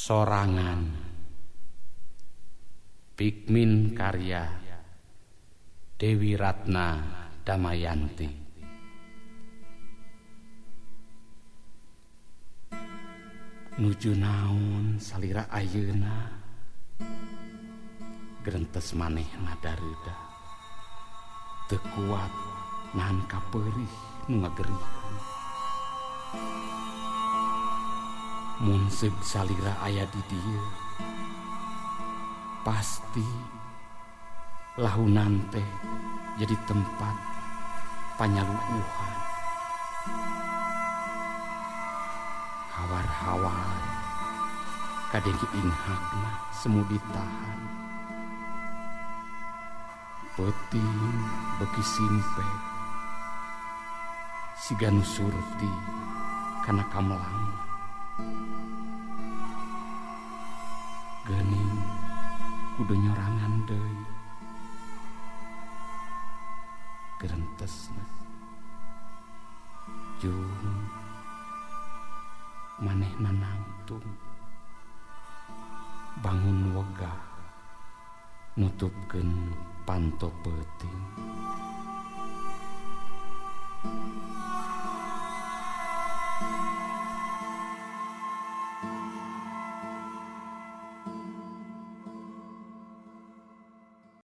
Sorangan Pikmin karya Dewi Ratna Damayanti. Nuju naon salira ayeuna grentes manehna daruda teu kuat nahan kapeurih nu ngagerihan. Mun seug salira aya di dieu pasti lahunan teh jadi tempat panyaluuhan. Hawar-hawar kadenge inghakna semu ditahan. Peuting beuki simpek siga nu surti kana kamelang. Geuning kudu nyorangan deui gerentesna jeung manehna nangtung bangun wegah nutupkeun panto peuting.